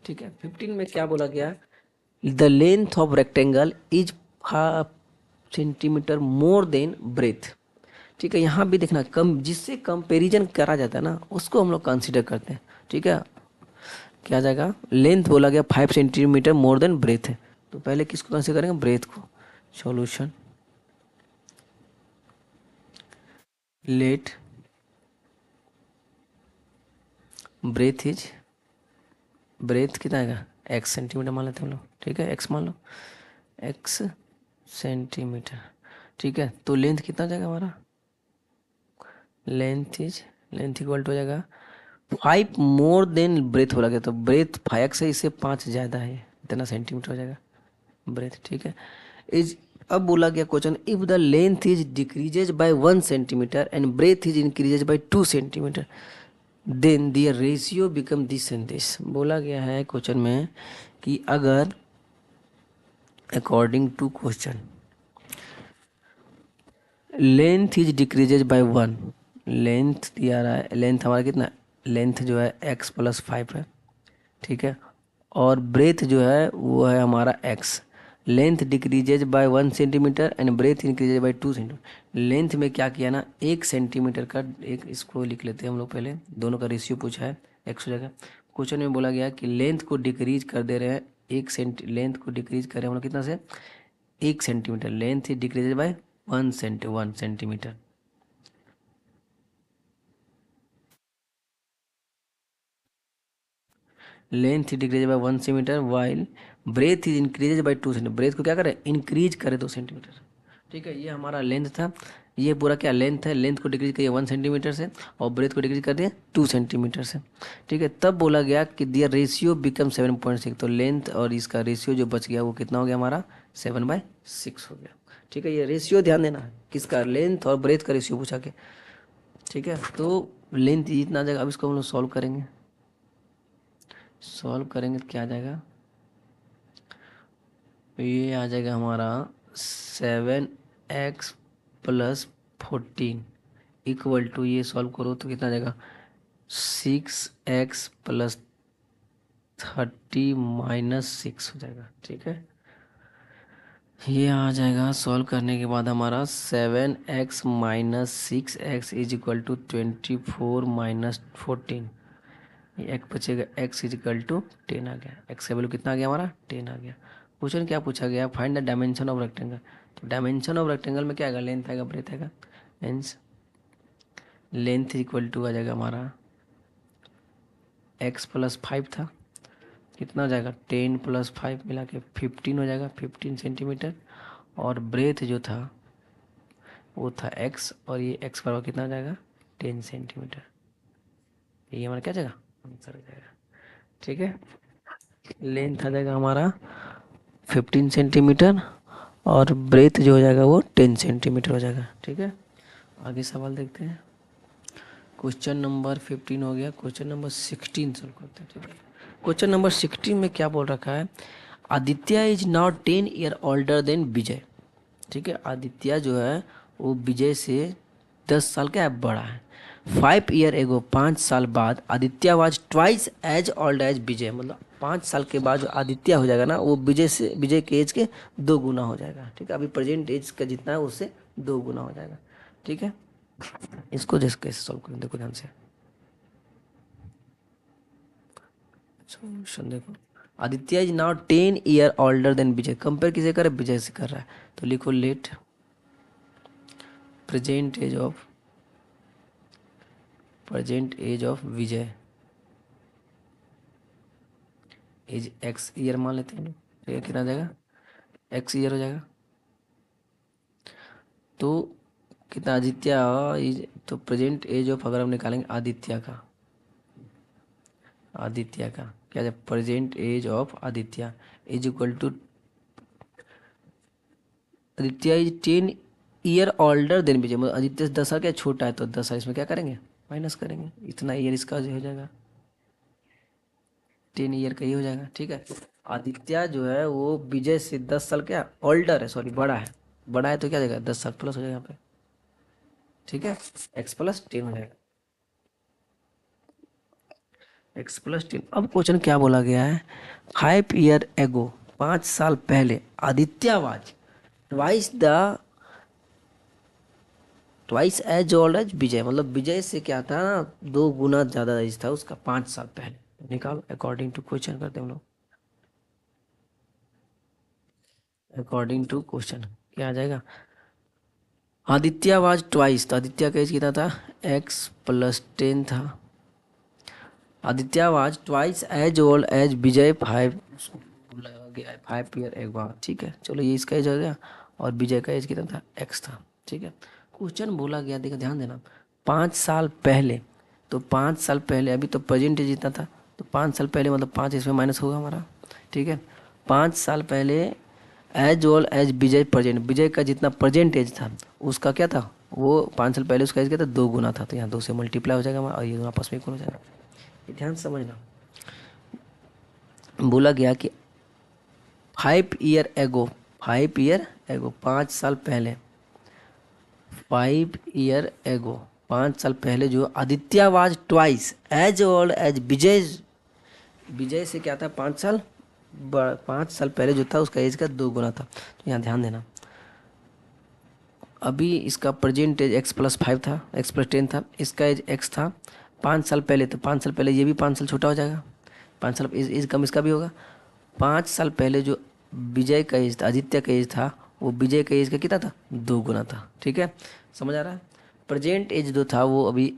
ठीक है, 15 में क्या बोला गया, the length of rectangle is 5 centimetre more than breadth. ठीक है, यहाँ भी देखना, कम जिससे कंपेरिजन करा जाता है ना उसको हम लोग कंसिडर करते हैं। ठीक है, क्या आ जाएगा, लेंथ बोला गया 5 सेंटीमीटर मोर देन ब्रेथ है, तो पहले किसको कंसिडर करेंगे, ब्रेथ को। Solution, let breadth is, breadth कितना आएगा, एक्स सेंटीमीटर मान लेते हैं हम लोग। ठीक है, एक्स मान लो, एक्स सेंटीमीटर। ठीक है, तो लेंथ कितना हो जाएगा हमारा, length is, length equal to हो जाएगा 5 मोर देन ब्रेथ बोला गया, तो ब्रेथ 5x है, इससे 5 ज़्यादा है, इतना सेंटीमीटर हो जाएगा ब्रेथ। ठीक है, इज, अब बोला गया question, if the length is decreases by 1 centimetre and breadth is increases by 2 centimetre then their ratio become this and this. बोला गया है क्वेश्चन में कि अगर according to question length is decreases by 1, length दिया रहा है, लेंथ हमारा कितना, लेंथ जो है x+5 है। ठीक है, और ब्रेथ जो है वो है हमारा x, length decreases by 1 centimetre and breadth increases by 2 centimetre. Length में क्या किया ना, 1 सेंटीमीटर का, एक इसको लिख लेते हैं हम लोग पहले, दोनों का रेशियो पूछा है, x हो जाएगा। क्वेश्चन में बोला गया कि लेंथ को डिक्रीज कर दे रहे हैं, लेंथ को डिक्रीज कर रहे हैं हम लोग कितना से, 1 centimetre, length is decreases by 1 centimetre. Length decrease by 1 centimetre while breadth is increase by 2 centimetre. Breadth को क्या करें, इंक्रीज करें 2 सेंटीमीटर। ठीक है, ये हमारा लेंथ था, ये पूरा क्या लेंथ है, लेंथ को डिक्रीज करिए 1 सेंटीमीटर से और ब्रेथ को डिक्रीज कर दिए 2 सेंटीमीटर से। ठीक है, तब बोला गया कि दियर रेशियो बिकम 7.6, तो लेंथ और इसका रेशियो जो बच गया वो कितना हो गया हमारा, 7/6 हो गया। ठीक है, ये रेशियो ध्यान देना है, किसका, लेंथ और ब्रेथ का रेशियो पूछा के। ठीक है, तो लेंथ जितना आ जाएगा, अब इसको हम लोग सॉल्व करेंगे, सॉल्व करेंगे तो क्या आ जाएगा, ये आ जाएगा हमारा 7x+14 इक्वल टू, ये सॉल्व करो तो कितना आ जाएगा, 6x+30 - 6 हो जाएगा। ठीक है, ये आ जाएगा, सॉल्व करने के बाद हमारा 7x - 6x is equal to 24 - 14, ये एक बचेगा, x इज इक्वल टू 10 आ गया, x का वैल्यू कितना आ गया हमारा, 10 आ गया। क्वेश्चन क्या पूछा गया, find the dimension of rectangle, तो डायमेंशन ऑफ रेक्टेंगल में क्या आएगा, लेंथ आएगा, ब्रेथ आएगा, मीन्स लेंथ इक्वल टू आ जाएगा हमारा, x+5 था, कितना हो जाएगा, 10 + 5 मिला के 15 हो जाएगा, 15 सेंटीमीटर, और ब्रेथ जो था वो था x, और ये x बराबर कितना हो जाएगा, 10 सेंटीमीटर। ये हमारा क्या जाएगा, आंसर हो जाएगा। ठीक है, लेंथ आ जाएगा हमारा 15 सेंटीमीटर और ब्रेथ जो हो जाएगा वो 10 सेंटीमीटर हो जाएगा। ठीक है, आगे सवाल देखते हैं। क्वेश्चन नंबर 15 हो गया, क्वेश्चन नंबर 16 सॉल्व करते हैं। ठीक है, क्वेश्चन नंबर 16 में क्या बोल रखा है, Aditya is now 10 year older than Vijay. ठीक है, आदित्य जो है वो विजय से 10 साल क्या है, बड़ा है। 5 ईयर एगो, 5 साल बाद Aditya was twice as old as Vijay, मतलब 5 साल के बाद जो आदित्य हो जाएगा ना वो विजय से, विजय के एज के 2 गुना हो जाएगा। ठीक है, अभी प्रेजेंट एज का जितना है उससे 2 गुना हो जाएगा। ठीक है, इसको जैसे कैसे सॉल्व करें, देखो ध्यान से, सॉल्यूशन देखो, Aditya is now 10 year older than Vijay, compare किसे कर रहा है, विजय से कर रहा है, तो लिखो let present age of, present age of Vijay as x year मान लेते हैं, ठीक है, कितना आ जाएगा, एक्स ईयर हो जाएगा। तो कितना, आदित्य इज, तो प्रेजेंट एज ऑफ अगर हम निकालेंगे आदित्य का, आदित्य का क्या है, present age of Aditya is equal to, Aditya is 10 year older than Vijay, मतलब आदित्य से 10 साल क्या छोटा है, तो 10 साल इसमें क्या करेंगे, माइनस करेंगे, इतना ईयर इसका जो हो जाएगा, 10 ईयर का ही हो जाएगा। ठीक है, आदित्य जो है वो विजय से 10 साल क्या ओल्डर है, सॉरी बड़ा है, बड़ा है तो क्या जाएगा 10 साल प्लस हो जाएगा यहाँ पे। ठीक है, x+10 हो जाएगा, x+10। अब क्वेश्चन क्या बोला गया है, 5 ईयर एगो, 5 साल पहले, Aditya was twice as old as Vijay, मतलब विजय से क्या था, 2 गुना ज्यादा एज था उसका 5 साल पहले। निकालो अकॉर्डिंग टू क्वेश्चन, करते हैं हम लोग अकॉर्डिंग टू क्वेश्चन। क्या आ जाएगा, आदित्य वाज ट्वाइस, तो आदित्य का एज कितना था, x+10 था। Aditya was twice as old as Vijay, 5 year एक बार, ठीक है। चलो ये इसका एज हो गया, और विजय का एज कितना था, x था, ठीक है। क्वेश्चन बोला गया, देखो ध्यान देना, 5 साल पहले, तो 5 साल पहले, अभी तो प्रेजेंट एज इतना था, तो 5 साल पहले मतलब 5 इसमें माइनस होगा हमारा, ठीक है। 5 साल पहले एज ओल्ड एज विजय प्रेजेंट, विजय का जितना प्रेजेंट एज था उसका क्या था, वो 5 साल पहले उसका एज क्या था, 2 गुना था, तो यहाँ 2 से मल्टीप्लाई हो जाएगा हमारा, और ये दोनों आपस में इक्वल हो जाएगा। ये ध्यान से समझना। बोला गया कि 5 ईयर एगो 5 साल पहले, 5 ईयर एगो 5 साल पहले जो Aditya was twice as old as Vijay, Vijay से क्या था, 5 साल 5 साल पहले जो था उसका एज का 2 गुना था। तो यहाँ ध्यान देना, अभी इसका प्रेजेंट एज x+5 था, x+10 था, इसका एज x था 5 साल पहले, तो 5 साल पहले ये भी 5 साल छोटा हो जाएगा, 5 साल एज कम इसका भी होगा। 5 साल पहले जो विजय का एज था, आदित्य का एज था, वो विजय का एज का कितना था, 2 गुना था, ठीक है। समझ आ रहा है। प्रेजेंट एज जो था वो अभी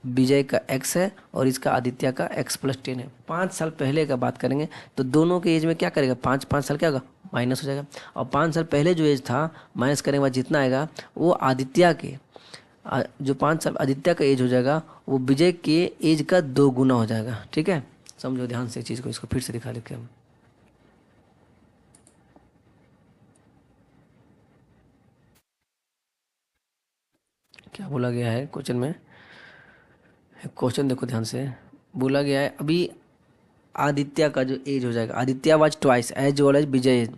विजय का x है, और इसका आदित्य का x+10 है। 5 साल पहले का बात करेंगे तो दोनों के एज में क्या करेगा, 5 5 साल क्या होगा, माइनस हो जाएगा। और 5 साल पहले जो एज था, माइनस करने के बाद जितना आएगा वो आदित्य के, जो 5 साल आदित्य का एज हो जाएगा वो विजय के एज का 2 गुना हो जाएगा, ठीक है। समझो ध्यान से चीज़ को, इसको फिर से दिखा देते हैं हम। क्या बोला गया है क्वेश्चन में, क्वेश्चन देखो ध्यान से। बोला गया है अभी आदित्य का जो एज हो जाएगा, Aditya was twice as old as Vijay,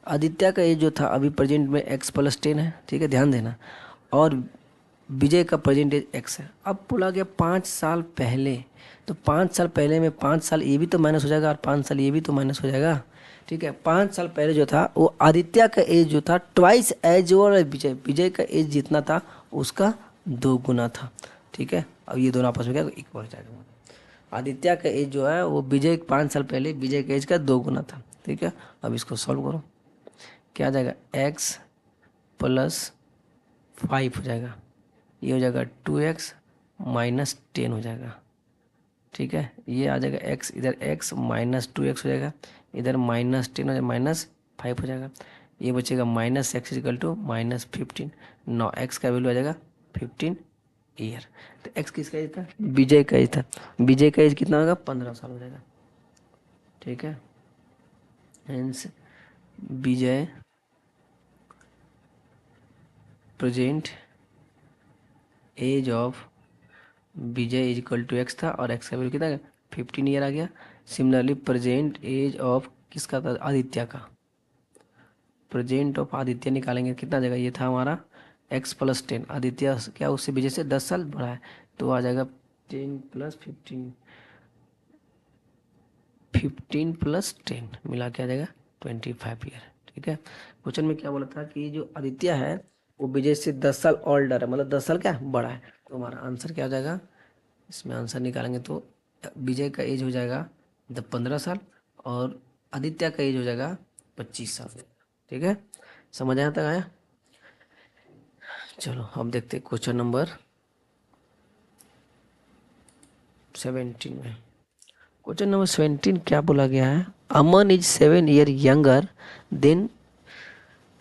Aditya का एज जो था अभी प्रेजेंट में x+10 है, ठीक है, ध्यान देना। और विजय का प्रेजेंट एज x है। अब बोला गया 5 साल पहले, तो 5 साल पहले में 5 साल ये भी तो माइनस हो जाएगा, और 5 साल ये भी तो माइनस हो जाएगा, ठीक है। 5 साल पहले जो था वो आदित्य का एज जो था twice as old as Vijay, विजय का एज जितना था उसका 2 गुना था, ठीक है। अब ये दोनों आपस में क्या इक्वल हो जाएगा। आदित्य का एज जो है वो विजय 5 साल पहले विजय के एज का 2 गुना था, ठीक है। अब इसको सॉल्व करो, क्या आ जाएगा, x+5 हो जाएगा, ये हो जाएगा 2x-10 हो जाएगा, ठीक है। ये आ जाएगा x, इधर x -2x हो जाएगा, इधर -10 हो जाएगा, -5 हो जाएगा, ये बचेगा -x = -15। नौ x का वैल्यू आ जाएगा 15 ईयर। तो x किसका एज था, विजय का एज था, विजय का एज कितना होगा, 15 साल हो जाएगा, ठीक है। Hence Vijay present age of Vijay is equal to x था, और एक्स का वैल्यू कितना, 15 ईयर आ गया। सिमिलरली प्रेजेंट एज ऑफ किसका था, आदित्य का, प्रेजेंट ऑफ आदित्य निकालेंगे कितना आ जाएगा, ये था हमारा x+10, आदित्य क्या उससे विजय से 10 साल बड़ा है, तो आ जाएगा 10 + 15, 15 + 10 मिला के आ जाएगा 25 ईयर, ठीक है। क्वेश्चन में क्या बोला था कि जो आदित्य है वो विजय से 10 साल ओल्डर है, मतलब 10 साल क्या बड़ा है, तो हमारा आंसर क्या हो जाएगा, इसमें आंसर निकालेंगे तो विजय का एज हो जाएगा 15 साल, और आदित्य का एज हो जाएगा 25 साल, ठीक है। समझ आया तक आया। चलो अब देखते हैं क्वेश्चन नंबर 17 में। क्वेश्चन नंबर 17 क्या बोला गया है, Aman is 7 year younger than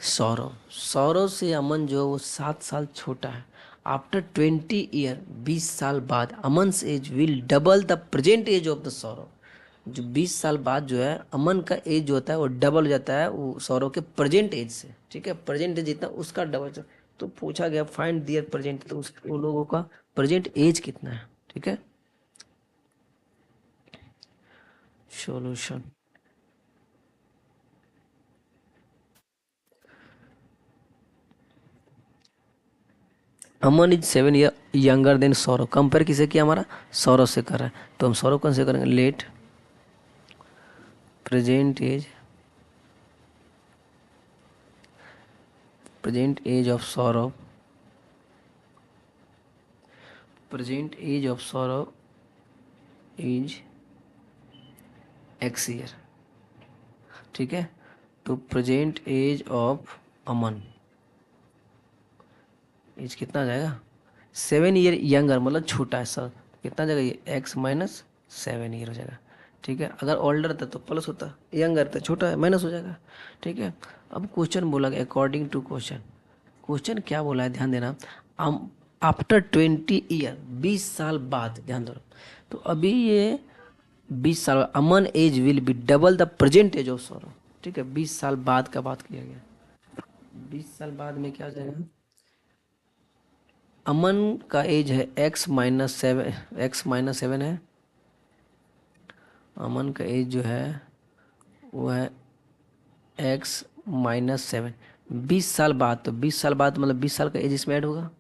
Saurav, Saurav से अमन जो है वो 7 साल छोटा है। आफ्टर 20 ईयर, 20 साल बाद, Aman age will double the present age of the Saurav, जो 20 साल बाद जो है अमन का एज जो होता है वो डबल हो जाता है वो सौरव के प्रेजेंट एज से, ठीक है। प्रेजेंट एज जितना उसका डबल, तो पूछा गया फाइंड दियर प्रेजेंट, तो उन लोगों का प्रेजेंट एज कितना है, ठीक है। Solution, Aman is 7 year younger than Saurav. Compare किसे किया, हमारा सौरव से कर रहा है, तो हम सौरव कौन से करेंगे, let present age of Saurav, present age of Saurav is x year. ठीक है, तो present age of Aman as कितना आ जाएगा, 7 ईयर यंगर, मतलब छोटा है सर, कितना आ जाएगा ये x-7 ईयर हो जाएगा। ठीक है, अगर ओल्डर था तो प्लस होता, यंगर था छोटा है माइनस हो जाएगा। ठीक है, अब क्वेश्चन बोला गया अकॉर्डिंग टू क्वेश्चन, क्वेश्चन क्या बोला है ध्यान देना, आफ्टर 20 ईयर, 20 साल बाद, ध्यान दो। तो अभी ये 20 साल, Aman age will be double the present age of Saurav. ठीक है, 20 साल बाद का बात किया गया, 20 साल बाद में क्या हो जाएगा, अमन का एज है x-7 है, अमन का एज जो है वो है x-7, 20 साल बाद, तो 20 साल बाद मतलब 20 साल का एज इसमें ऐड होगा।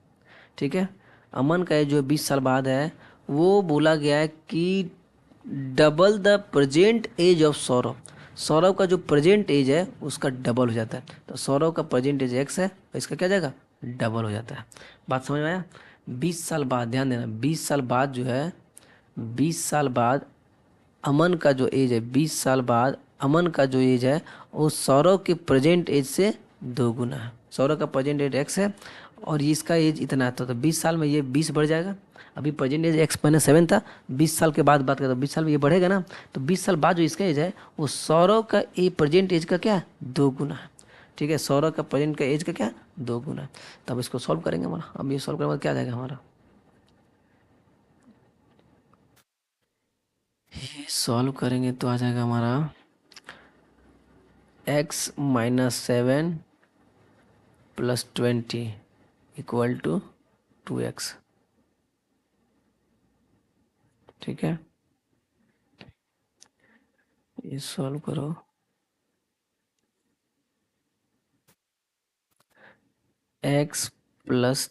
ठीक है, अमन का एज जो 20 साल बाद है, वो बोला गया है कि double the present age of Saurav, Saurav का जो प्रेजेंट एज है उसका डबल हो जाता है, तो सौरव का प्रेजेंट एज x है, तो इसका क्या जाएगा, डबल हो जाता है। बात समझ में आया, 20 साल बाद, ध्यान देना, 20 साल बाद जो है, 20 साल बाद अमन का जो एज है, 20 साल बाद अमन का जो एज है वो सौरव के प्रेजेंट एज से 2 गुना है। सौरव का प्रेजेंट एज x है और इसका एज इतना था, तो 20 साल में ये 20 बढ़ जाएगा। अभी प्रेजेंट एज x-7 था, 20 साल के बाद बात करें तो 20 साल में ये बढ़ेगा ना, तो 20 साल बाद जो इसका एज है वो सौरव का प्रेजेंट एज का क्या है, 2 गुना है। ठीक है, सौरव का प्रेजेंट का एज का क्या, 2 गुना। तब इसको सॉल्व करेंगे हमारा, अब ये सॉल्व करने के बाद क्या आ जाएगा हमारा, ये सॉल्व करेंगे तो आ जाएगा हमारा x-7 + 20 इक्वल टू 2x। ठीक है, ये सॉल्व करो, x +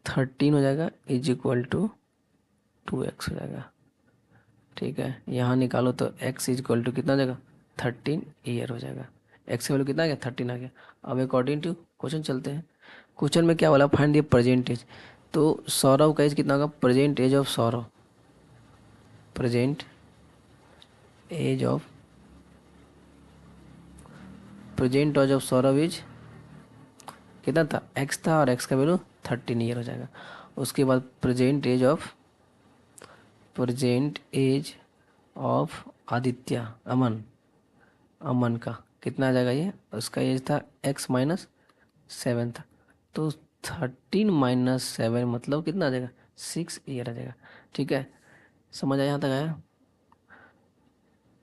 13 हो जाएगा इज इक्वल टू 2x हो जाएगा। ठीक है, यहाँ निकालो तो x इज इक्वल टू कितना हो जाएगा, 13 ईयर हो जाएगा। x की वैल्यू कितना आ गया, 13 आ गया। अब अकॉर्डिंग टू क्वेश्चन चलते हैं, क्वेश्चन में क्या बोला, फाइंड द प्रेजेंट एज। तो सौरव का एज कितना होगा, present age of Saurav, present age of present age of Saurav is कितना था, x था, और x का वैल्यू 13 ईयर हो जाएगा। उसके बाद प्रेजेंट एज ऑफ आदित्य, अमन, अमन का कितना आ जाएगा, ये उसका एज था x-7 था, तो 13 - 7 मतलब कितना आ जाएगा, 6 ईयर आ जाएगा। ठीक है, समझ आया, यहाँ तक आया।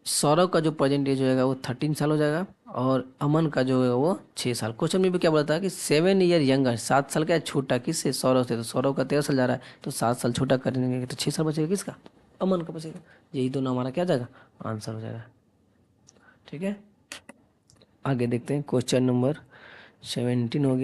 सौरभ का जो प्रेजेंट एज होगा वो 13 साल हो जाएगा, और अमन का जो है वो 6 साल। क्वेश्चन में भी क्या बोला था कि 7 ईयर यंगर, 7 साल का छोटा किससे, सौरभ से, तो सौरभ का 13 साल जा रहा है, तो 7 साल छोटा करेंगे तो 6 साल बचेगा किसका, अमन का बचेगा। यही दोनों हमारा क्या जाएगा, आंसर हो जाएगा। ठीक है, आगे देखते हैं, क्वेश्चन नंबर 17 हो गया।